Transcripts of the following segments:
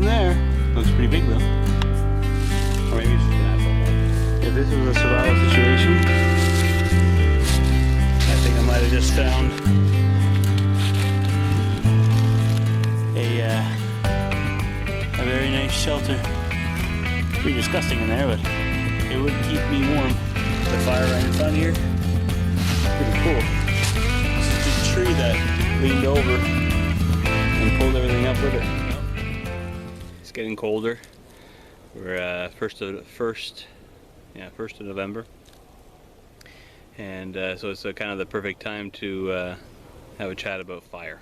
nothing there. Looks pretty big though. Or maybe it's just an apple hole. If this was a survival situation, I think I might have just found a very nice shelter. Pretty disgusting in there, but it would keep me warm. The fire right in front here, pretty cool. This is just a tree that leaned over and pulled everything up with it. It's getting colder. We're first of November, and so it's kind of the perfect time to have a chat about fire.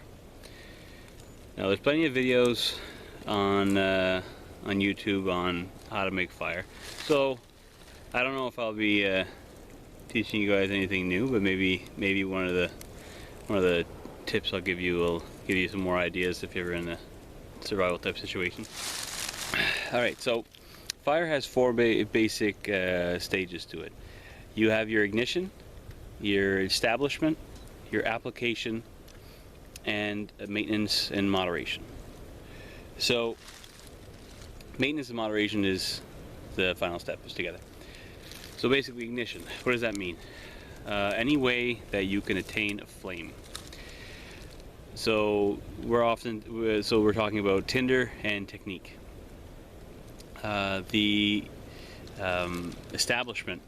Now, there's plenty of videos on YouTube on how to make fire. So I don't know if I'll be teaching you guys anything new, but maybe one of the tips I'll give you will give you some more ideas if you're in a survival type situation. All right, so fire has four basic stages to it. You have your ignition, your establishment, your application, and maintenance and moderation. So maintenance and moderation is the final step is together. So basically, ignition, what does that mean? Any way that you can attain a flame. So we're talking about tinder and technique. The establishment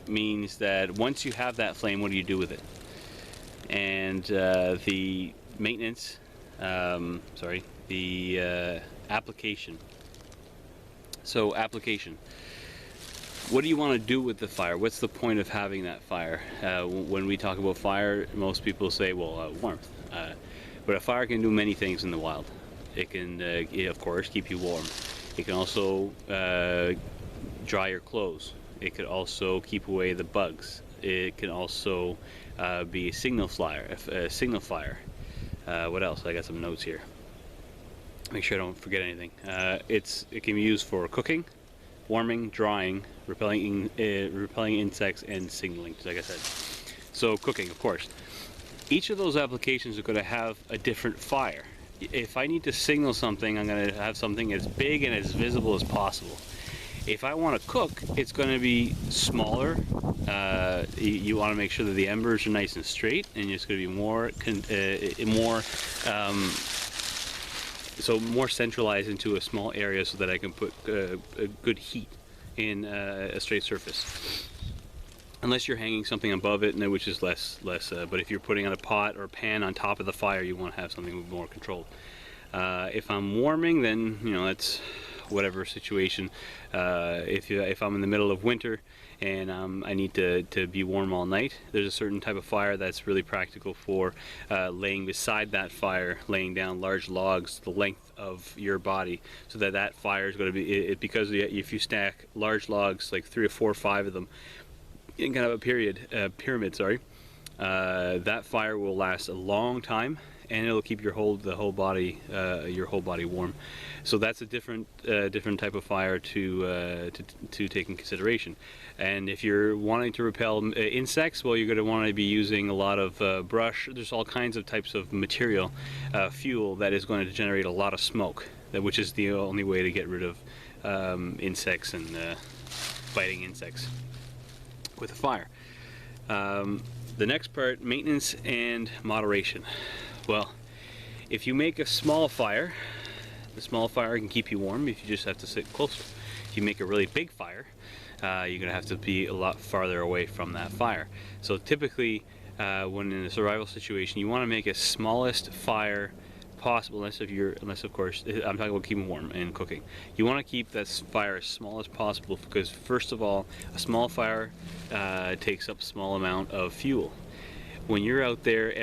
means that once you have that flame, what do you do with it? And the maintenance, the application. So application. What do you want to do with the fire? What's the point of having that fire? When we talk about fire, most people say, well, warmth. But a fire can do many things in the wild. It can, of course, keep you warm. It can also dry your clothes. It could also keep away the bugs. It can also be a signal fire. What else? I got some notes here. Make sure I don't forget anything. It can be used for cooking, warming, drying, repelling insects, and signaling, like I said. So cooking, of course. Each of those applications are going to have a different fire. If I need to signal something, I'm going to have something as big and as visible as possible. If I want to cook, it's going to be smaller. You want to make sure that the embers are nice and straight, and it's going to be more centralized into a small area, so that I can put a good heat in a straight surface. Unless you're hanging something above it, which is less. But if you're putting on a pot or a pan on top of the fire, you want to have something more controlled. If I'm warming, then that's whatever situation. If I'm in the middle of winter and I need to be warm all night, there's a certain type of fire that's really practical for laying beside that fire, laying down large logs the length of your body, so that fire is going to be because if you stack large logs, like 3 or 4 or 5 of them, in kind of a pyramid, that fire will last a long time, and it'll keep your whole body warm. So that's a different type of fire to take in consideration. And if you're wanting to repel insects, well, you're going to want to be using a lot of brush. There's all kinds of types of material, fuel that is going to generate a lot of smoke, which is the only way to get rid of insects and biting insects with a fire. The next part, maintenance and moderation. Well, if you make a small fire, the small fire can keep you warm if you just have to sit closer. If you make a really big fire, you're gonna have to be a lot farther away from that fire. So typically, when in a survival situation, you want to make a smallest fire possible, unless of course I'm talking about keeping warm and cooking. You want to keep that fire as small as possible, because first of all, a small fire takes up a small amount of fuel. When you're out there,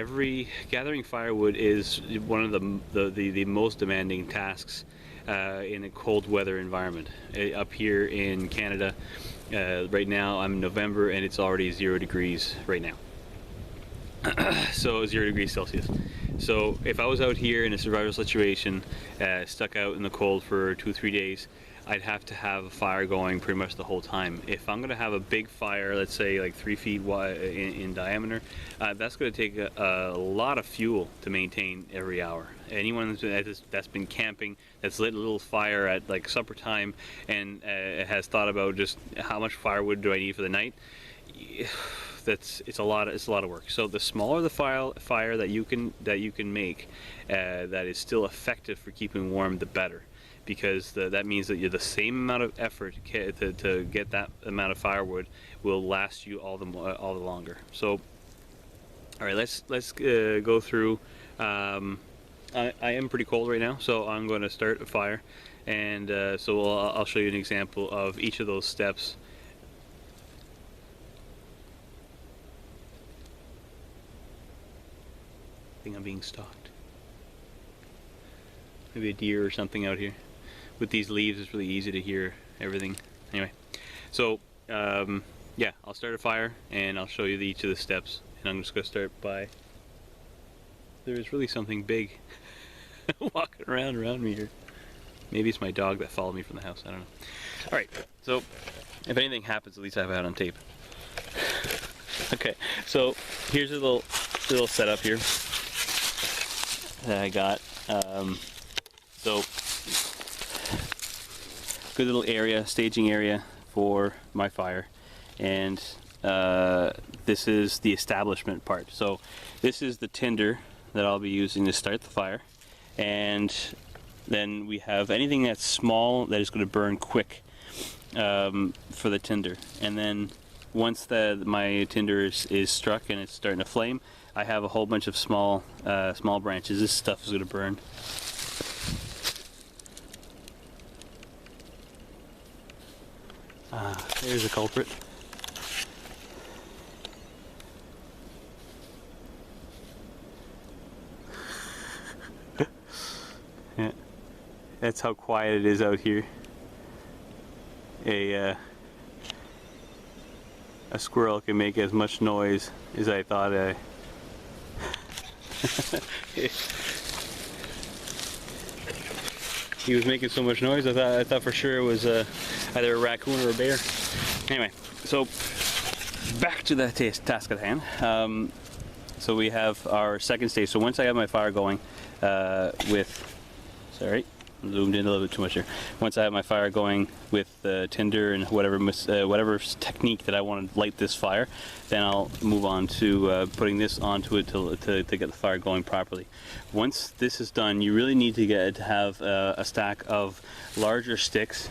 gathering firewood is one of the most demanding tasks in a cold weather environment. Up here in Canada, right now I'm in November and it's already 0 degrees right now. So 0 degrees Celsius. So if I was out here in a survival situation, stuck out in the cold for 2 or 3 days, I'd have to have a fire going pretty much the whole time. If I'm going to have a big fire, let's say like 3 feet wide in diameter, that's going to take a lot of fuel to maintain every hour. Anyone that's been camping, that's lit a little fire at like supper time, and has thought about just how much firewood do I need for the night, it's a lot of work. So the smaller the fire that you can make that is still effective for keeping warm, the better, because that means that you're the same amount of effort to get that amount of firewood will last you all the longer. So all right, let's go through. I am pretty cold right now, so I'm going to start a fire, and so I'll show you an example of each of those steps. I think I'm being stalked. Maybe a deer or something out here. With these leaves, it's really easy to hear everything. Anyway, so yeah, I'll start a fire and I'll show you each of the steps. And I'm just going to start by, there's really something big walking around me here. Maybe it's my dog that followed me from the house, I don't know. Alright, so if anything happens, at least I have it on tape. Okay, so here's a little setup here that I got. So good little area, staging area for my fire, and this is the establishment part. So this is the tinder that I'll be using to start the fire, and then we have anything that's small that is going to burn quick for the tinder. And then once my tinder is struck and it's starting to flame, I have a whole bunch of small branches. This stuff is going to burn. There's a culprit. Yeah, that's how quiet it is out here. A squirrel can make as much noise as I thought. He was making so much noise, I thought for sure it was either a raccoon or a bear. Anyway, so back to the task at hand. So we have our second stage. So once I have my fire going sorry, zoomed in a little bit too much here. Once I have my fire going with the tinder and whatever technique that I want to light this fire, then I'll move on to putting this onto it to get the fire going properly. Once this is done, you really need to have a stack of larger sticks,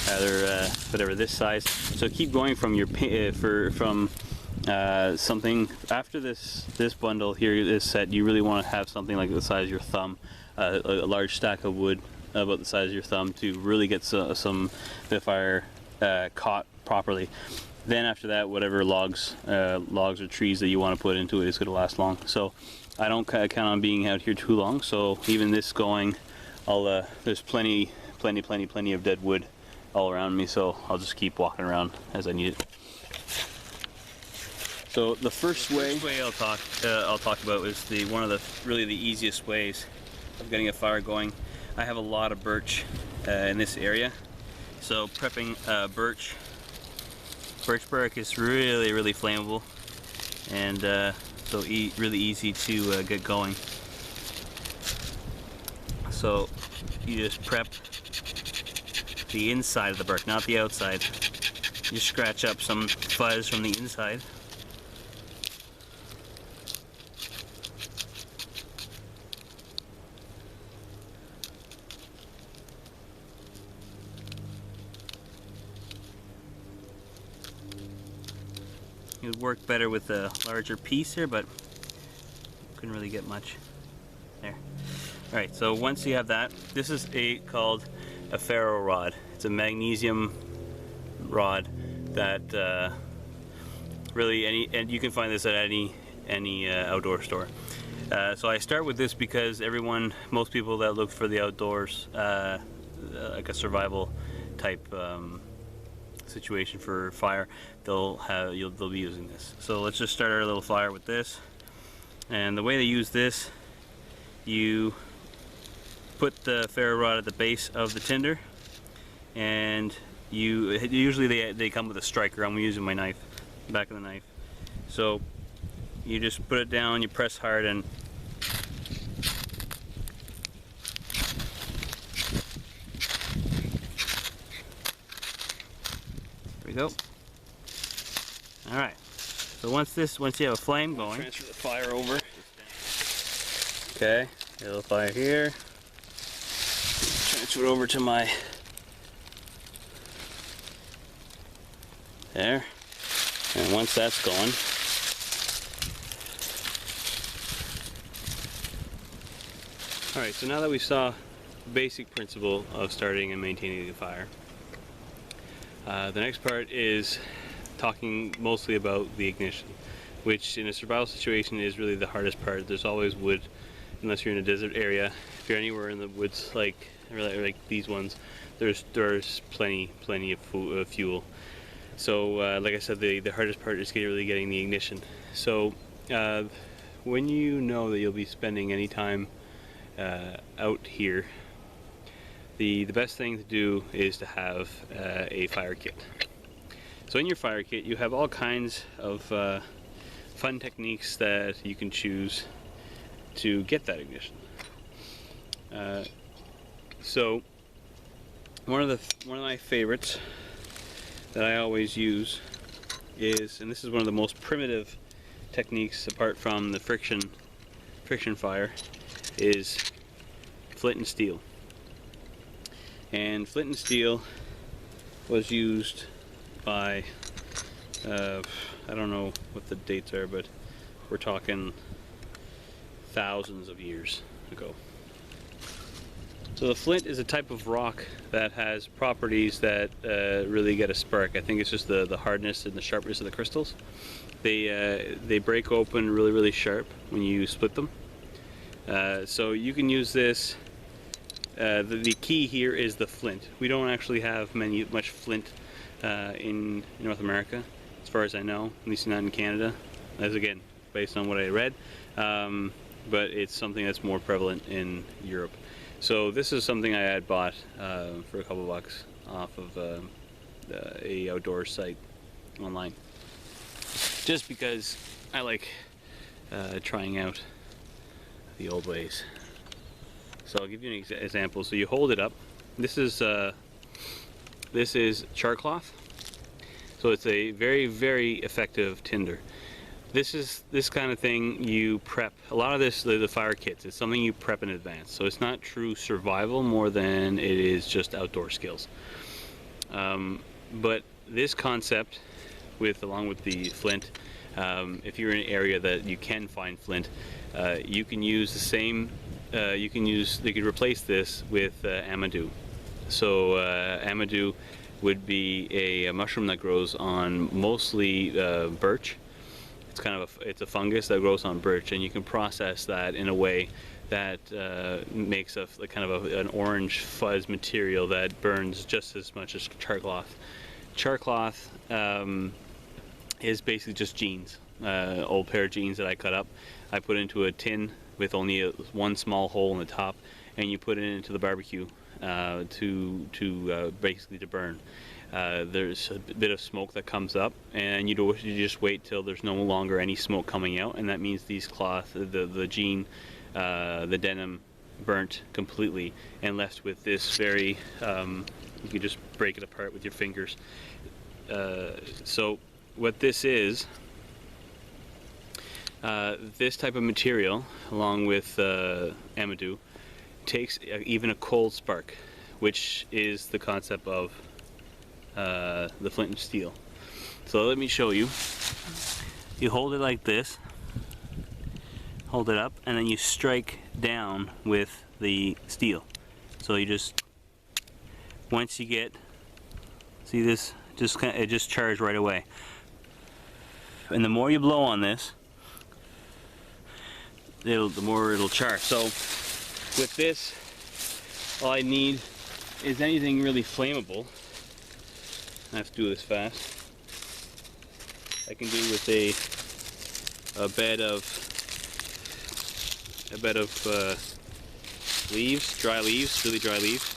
either whatever this size. So keep going from your something after this bundle here is set. You really want to have something like the size of your thumb. A large stack of wood about the size of your thumb to really get the fire caught properly. Then after that, whatever logs or trees that you want to put into it is going to last long. So I don't count on being out here too long. So even this going, there's plenty of dead wood all around me. So I'll just keep walking around as I need it. So the first way I'll talk about is one of the really the easiest ways of getting a fire going. I have a lot of birch in this area, so prepping birch bark is really flammable, and so really easy to get going. So you just prep the inside of the bark, not the outside. You scratch up some fuzz from the inside. It would work better with a larger piece here, but couldn't really get much there. Alright, so once you have that, this is called a ferro rod. It's a magnesium rod that and you can find this at any outdoor store. So I start with this because most people that look for the outdoors, like a survival type situation for fire, they'll be using this. So let's just start our little fire with this. And the way they use this, you put the ferro rod at the base of the tinder, and usually they come with a striker. I'm using my knife, back of the knife. So you just put it down, you press hard, and there we go. All right. So once you have a flame going, transfer the fire over. Okay, a little fire here. Transfer it over to my there. And once that's going, alright, so now that we saw the basic principle of starting and maintaining the fire, the next part is talking mostly about the ignition, which in a survival situation is really the hardest part. There's always wood, unless you're in a desert area. If you're anywhere in the woods like these ones, there's plenty of fuel. So like I said, the hardest part is really getting the ignition. So when you know that you'll be spending any time out here, the best thing to do is to have a fire kit. So in your fire kit you have all kinds of fun techniques that you can choose to get that ignition. So one of my favorites that I always use is, and this is one of the most primitive techniques apart from the friction fire, is flint and steel. And flint and steel was used by I don't know what the dates are, but we're talking thousands of years ago. So the flint is a type of rock that has properties that really get a spark. I think it's just the hardness and the sharpness of the crystals. They break open really sharp when you split them. So you can use this. The key here is the flint. We don't actually have much flint in North America, as far as I know, at least not in Canada, as again based on what I read, but it's something that's more prevalent in Europe. So this is something I had bought for a couple bucks off of a outdoor site online, just because I like trying out the old ways. So I'll give you an example. So you hold it up. This is char cloth. So it's a very effective tinder. This kind of thing you prep. A lot of this, the fire kits, it's something you prep in advance. So it's not true survival more than it is just outdoor skills. But this concept, along with the flint, if you're in an area that you can find flint, you can use the same. They could replace this with amadou. So amadou would be a mushroom that grows on mostly birch. It's a fungus that grows on birch, and you can process that in a way that makes an orange fuzz material that burns just as much as char cloth. Char cloth is basically just jeans, old pair of jeans that I cut up. I put into a tin with only one small hole in the top, and you put it into the barbecue basically to burn. There's a bit of smoke that comes up, and you just wait till there's no longer any smoke coming out, and that means these cloth, the jean, the denim, burnt completely and left with this very. You can just break it apart with your fingers. So what this is. This type of material, along with amadou, takes even a cold spark, which is the concept of the flint and steel. So let me show you. You hold it like this, hold it up, and then you strike down with the steel. So you just, once you get, see this, it just charged right away. And the more you blow on this, the more it'll char. So with this, all I need is anything really flammable. I have to do this fast. I can do with a bed of leaves, dry leaves, really dry leaves.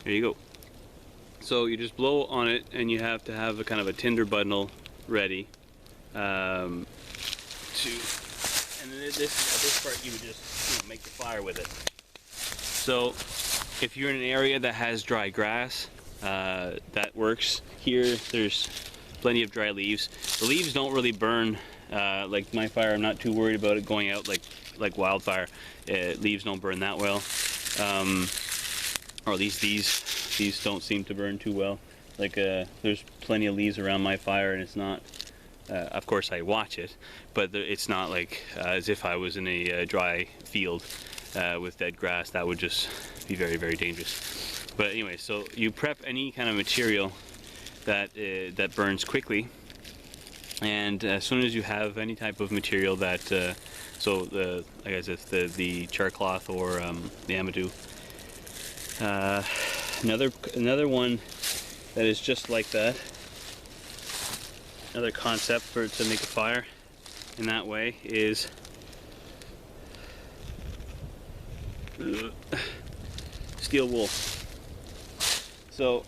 There you go. So you just blow on it, and you have to have a kind of a tinder bundle ready. And then this part you would just make the fire with it. So if you're in an area that has dry grass, that works. Here there's plenty of dry leaves. The leaves don't really burn like my fire. I'm not too worried about it going out like wildfire. Leaves don't burn that well, or at least these don't seem to burn too well. Like there's plenty of leaves around my fire, and it's not. Of course, I watch it, but it's not like as if I was in a dry field with dead grass. That would just be very, very dangerous. But anyway, so you prep any kind of material that that burns quickly, and as soon as you have any type of material that, so like I said, the char cloth or the amadou. Another one that is just like that. Another concept to make a fire in that way is steel wool. So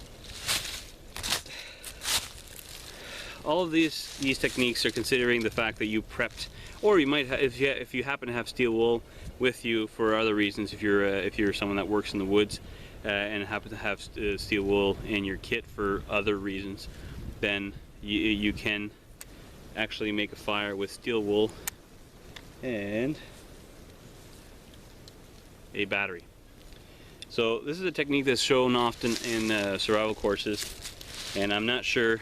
all of these techniques are considering the fact that you prepped, or you might if you happen to have steel wool with you for other reasons. If you're someone that works in the woods and happen to have steel wool in your kit for other reasons, then you can actually make a fire with steel wool and a battery. So this is a technique that's shown often in survival courses, and I'm not sure,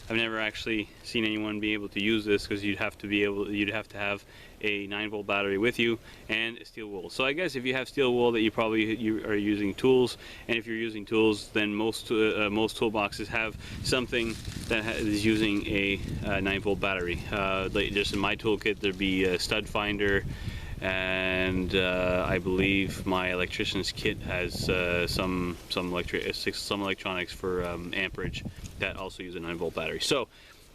I've never actually seen anyone be able to use this, because you'd have to have a 9-volt battery with you and steel wool. So I guess if you have steel wool, that you are using tools, and if you're using tools, then most toolboxes have something that is using a 9-volt battery. Just in my toolkit, there'd be a stud finder, and I believe my electrician's kit has some electronics for amperage that also use a 9-volt battery. So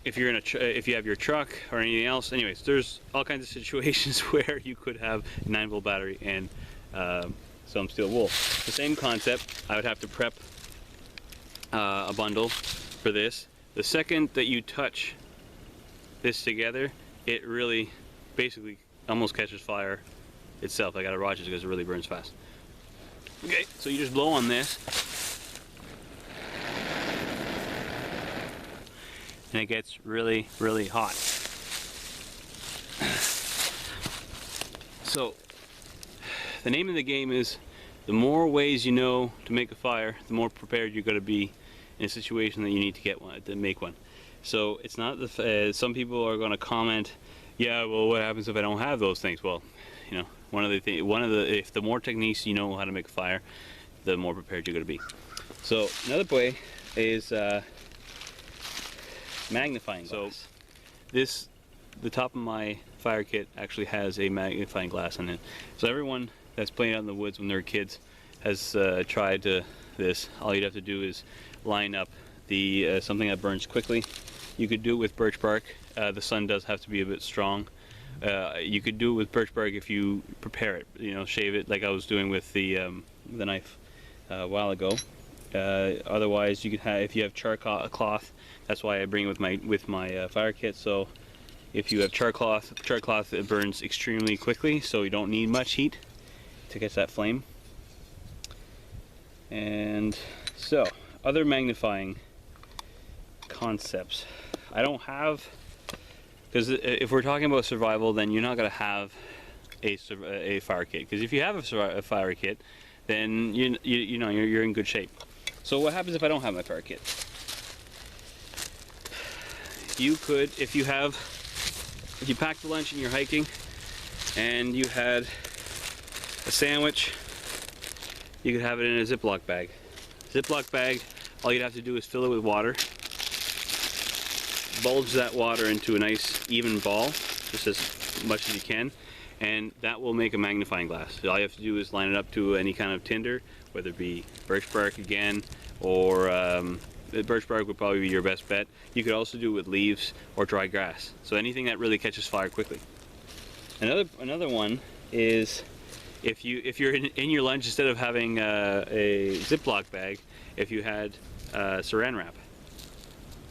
if you're if you have your truck or anything else, anyways, there's all kinds of situations where you could have a 9-volt battery and some steel wool. The same concept. I would have to prep a bundle for this. The second that you touch this together, it really basically almost catches fire itself. I gotta watch it because it really burns fast. Okay, so you just blow on this, and it gets really, really hot. So the name of the game is, the more ways you know to make a fire, the more prepared you're going to be in a situation that you need to make one. So it's not some people are going to comment, yeah, well, what happens if I don't have those things? Well, you know, if the more techniques you know how to make a fire, the more prepared you're going to be. So another way is magnifying glass. So the top of my fire kit actually has a magnifying glass in it. So everyone that's playing out in the woods when they're kids has tried this. All you'd have to do is line up something that burns quickly. You could do it with birch bark. The sun does have to be a bit strong. You could do it with birch bark if you prepare it. You know, shave it like I was doing with the knife a while ago. Otherwise, you could have, if you have char cloth. That's why I bring it with my fire kit. So if you have char cloth, it burns extremely quickly, so you don't need much heat to catch that flame. And so, other magnifying concepts. I don't have, because if we're talking about survival, then you're not going to have a fire kit. Because if you have a fire kit, then you know you're in good shape. So what happens if I don't have my fire kit? You could, if you packed a lunch and you're hiking, and you had a sandwich, you could have it in a Ziploc bag. Ziploc bag, all you'd have to do is fill it with water, bulge that water into a nice even ball, just as much as you can, and that will make a magnifying glass. So all you have to do is line it up to any kind of tinder, whether it be birch bark again, or birch bark would probably be your best bet. You could also do it with leaves or dry grass. So anything that really catches fire quickly. Another one is if you're in your lunch, instead of having a Ziploc bag, if you had Saran wrap.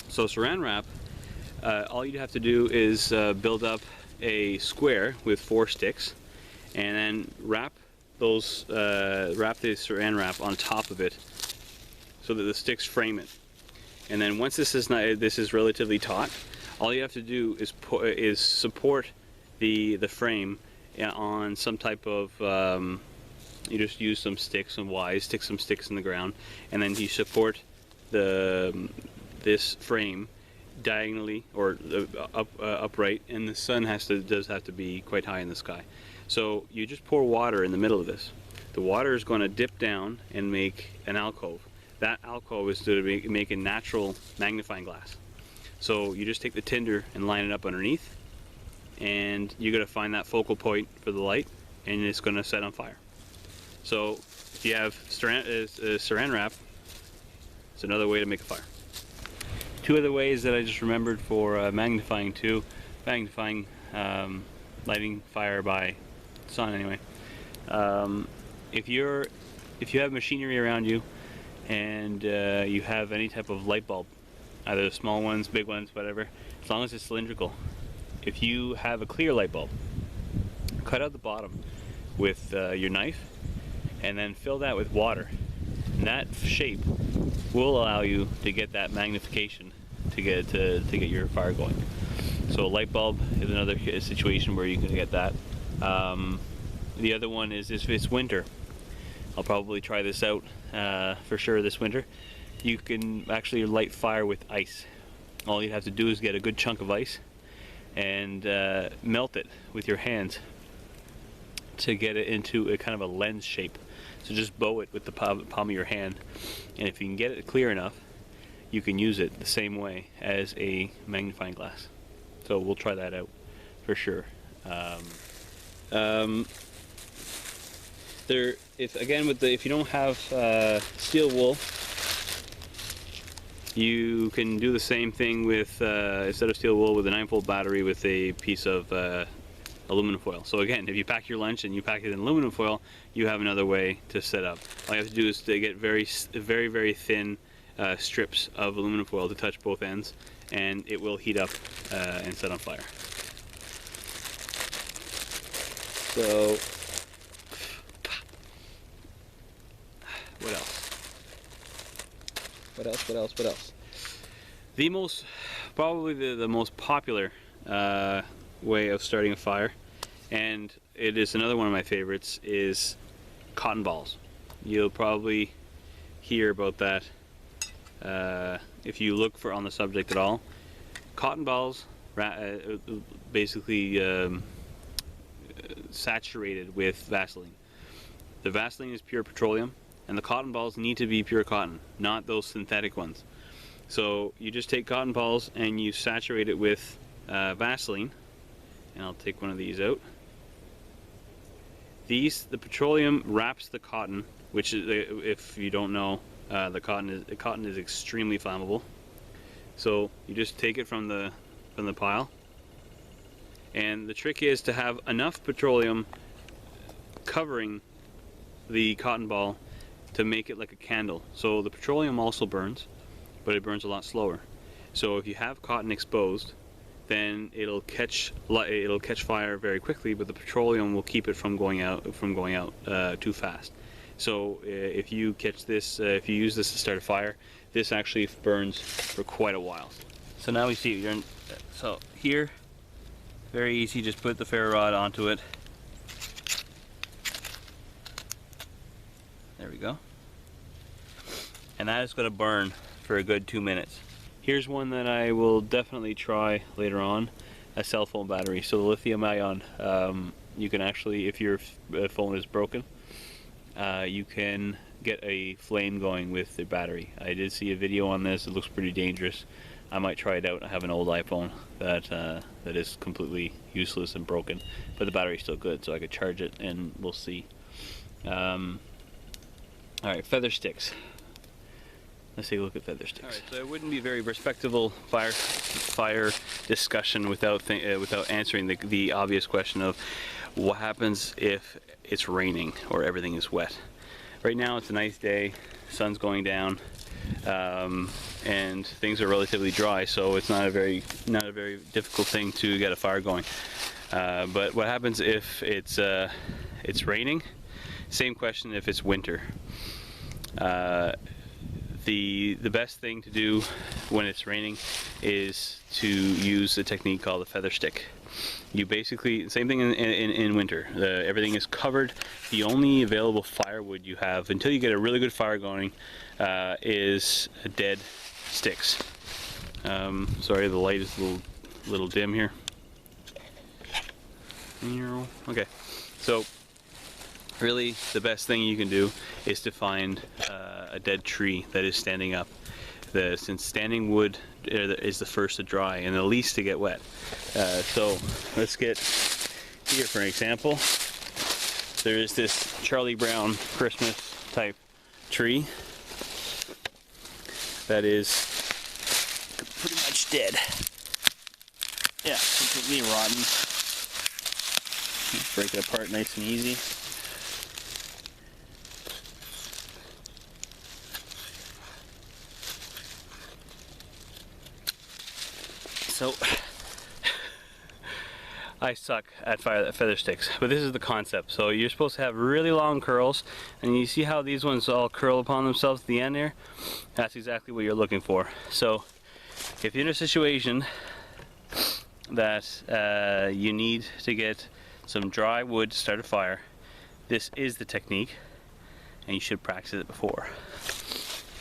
So Saran wrap, all you'd have to do is build up a square with 4 sticks, and then wrap the Saran wrap on top of it, so that the sticks frame it. And then once this is relatively taut, all you have to do is support the frame on some type of you just use some sticks, some Ys, stick some sticks in the ground, and then you support this frame diagonally or upright, and the sun does have to be quite high in the sky. So you just pour water in the middle of this. The water is going to dip down and make an alcove. That alcove is to make a natural magnifying glass. So you just take the tinder and line it up underneath, and you're going to find that focal point for the light, and it's going to set on fire. So if you have saran wrap, it's another way to make a fire. 2 other ways that I just remembered for magnifying lighting fire by sun anyway. If you have machinery around you and you have any type of light bulb, either small ones, big ones, whatever, as long as it's cylindrical. If you have a clear light bulb, cut out the bottom with your knife and then fill that with water. And that shape will allow you to get that magnification to get your fire going. So a light bulb is another situation where you can get that. The other one is if it's winter. I'll probably try this out for sure this winter. You can actually light fire with ice. All you have to do is get a good chunk of ice and melt it with your hands to get it into a kind of a lens shape. So just bow it with the palm of your hand, and if you can get it clear enough, you can use it the same way as a magnifying glass. So we'll try that out for sure. If you don't have steel wool, you can do the same thing with instead of steel wool, with a 9-volt battery with a piece of aluminum foil. So again, if you pack your lunch and you pack it in aluminum foil, you have another way to set up. All you have to do is to get very thin strips of aluminum foil to touch both ends, and it will heat up and set on fire. So what else? Probably the most popular way of starting a fire, and it is another one of my favorites, is cotton balls. You'll probably hear about that if you look for on the subject at all. Cotton balls basically saturated with Vaseline. The Vaseline is pure petroleum, and the cotton balls need to be pure cotton, not those synthetic ones. So you just take cotton balls and you saturate it with Vaseline, and I'll take one of these out. The petroleum wraps the cotton, which is, if you don't know, the cotton is extremely flammable. So you just take it from the pile, and the trick is to have enough petroleum covering the cotton ball to make it like a candle. So the petroleum also burns, but it burns a lot slower. So if you have cotton exposed, then it'll catch fire very quickly, but the petroleum will keep it from going out too fast. So if you if you use this to start a fire, this actually burns for quite a while. So now we see so here, very easy, just put the ferro rod onto it. There we go. And that is going to burn for a good 2 minutes. Here's one that I will definitely try later on, a cell phone battery. So the lithium ion, you can actually, if your phone is broken, you can get a flame going with the battery. I did see a video on this. It looks pretty dangerous. I might try it out. I have an old iPhone that is completely useless and broken, but the battery's still good, so I could charge it, and we'll see. Alright, feather sticks. let's take a look at feather sticks. All right, so it wouldn't be very respectable fire discussion without answering the obvious question of what happens if it's raining or everything is wet. Right now it's a nice day, sun's going down, and things are relatively dry, so it's not a very difficult thing to get a fire going. But what happens if it's raining? Same question if it's winter. The best thing to do when it's raining is to use a technique called the feather stick. You basically, same thing in winter. Everything is covered. The only available firewood you have until you get a really good fire going is dead sticks. Sorry, the light is a little dim here. Okay, so really the best thing you can do is to find a dead tree that is standing up. Since standing wood is the first to dry and the least to get wet. So let's get here for an example. There is this Charlie Brown Christmas type tree that is pretty much dead. Yeah, completely rotten. Break it apart nice and easy. So, I suck at feather sticks, but this is the concept. So you're supposed to have really long curls, and you see how these ones all curl upon themselves at the end there? That's exactly what you're looking for. So if you're in a situation that you need to get some dry wood to start a fire, this is the technique, and you should practice it before.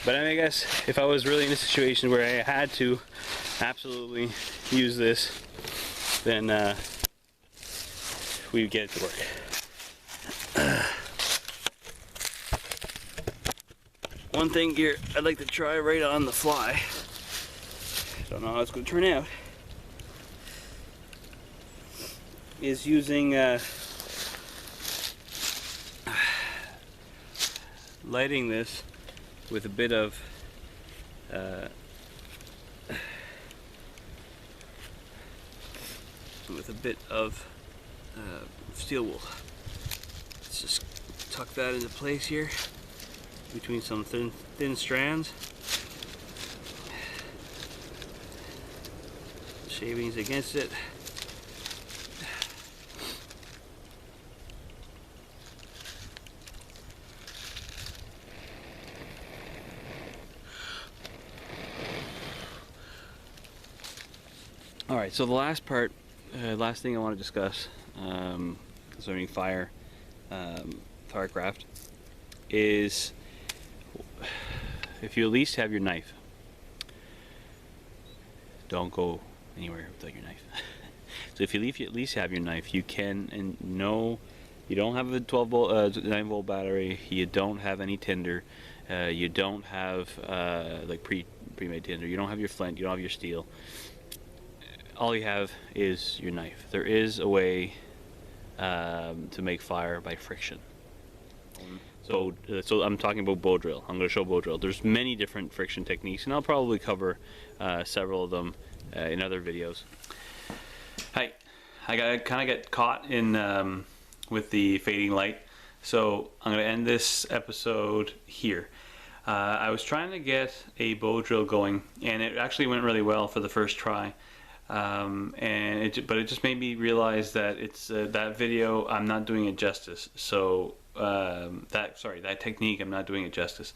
But I guess if I was really in a situation where I had to absolutely use this, then we'd get it to work. One thing here I'd like to try right on the fly. Don't know how it's going to turn out. Is using lighting this with a bit of steel wool. Let's just tuck that into place here between some thin strands. Shavings against it. Alright, so the last part, last thing I want to discuss concerning Firecraft is if you at least have your knife, don't go anywhere without your knife. So if you at least have your knife, you can, and no, you don't have a 9 volt battery, you don't have any tinder, you don't have like pre-made tinder, you don't have your flint, you don't have your steel. All you have is your knife. There is a way to make fire by friction. So I'm talking about bow drill. I'm going to show bow drill. There's many different friction techniques, and I'll probably cover several of them in other videos. Hi, I kind of get caught in with the fading light, so I'm going to end this episode here. I was trying to get a bow drill going, and it actually went really well for the first try. But it just made me realize that it's that video, I'm not doing it justice. So that technique, I'm not doing it justice.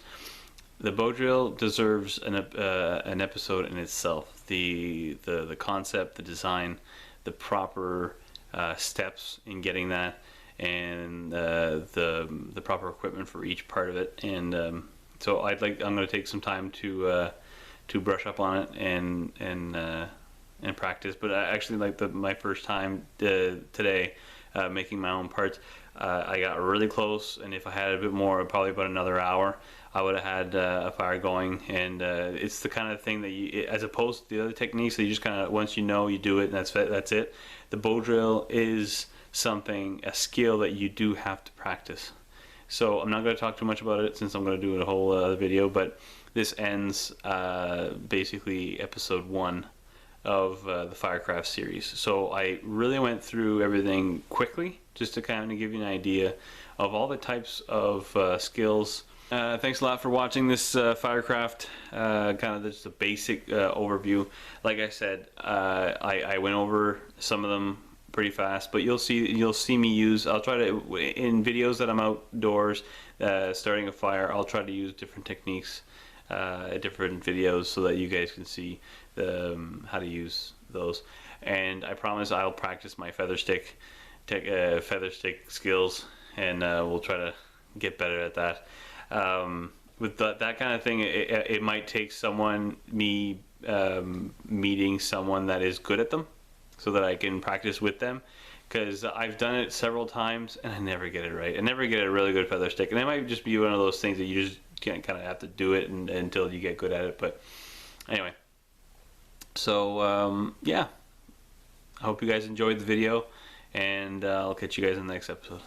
The bow drill deserves an episode in itself. The concept, the design, the proper steps in getting that, and the proper equipment for each part of it. And so I'm going to take some time to brush up on it and practice. But I actually, like my first time today making my own parts, I got really close, and if I had a bit more, probably about another hour, I would have had a fire going. And it's the kind of thing that you, as opposed to the other techniques that you just kind of, once you know, you do it and that's it. The bow drill is a skill that you do have to practice. So I'm not going to talk too much about it, since I'm going to do a whole other video, but this ends basically episode 1 of the Firecraft series. So I really went through everything quickly just to kind of give you an idea of all the types of skills. Thanks a lot for watching this Firecraft, kind of just a basic overview. Like I said, I went over some of them pretty fast, but you'll see me use, I'll try to, in videos that I'm outdoors starting a fire, I'll try to use different techniques, different videos, so that you guys can see how to use those. And I promise I'll practice my feather stick skills, and we'll try to get better at that. With that kind of thing, it might take meeting someone that is good at them, so that I can practice with them, because I've done it several times and I never get it right. I never get a really good feather stick, and it might just be one of those things that you just kind of have to do it until you get good at it. But anyway, so yeah, I hope you guys enjoyed the video, and I'll catch you guys in the next episode.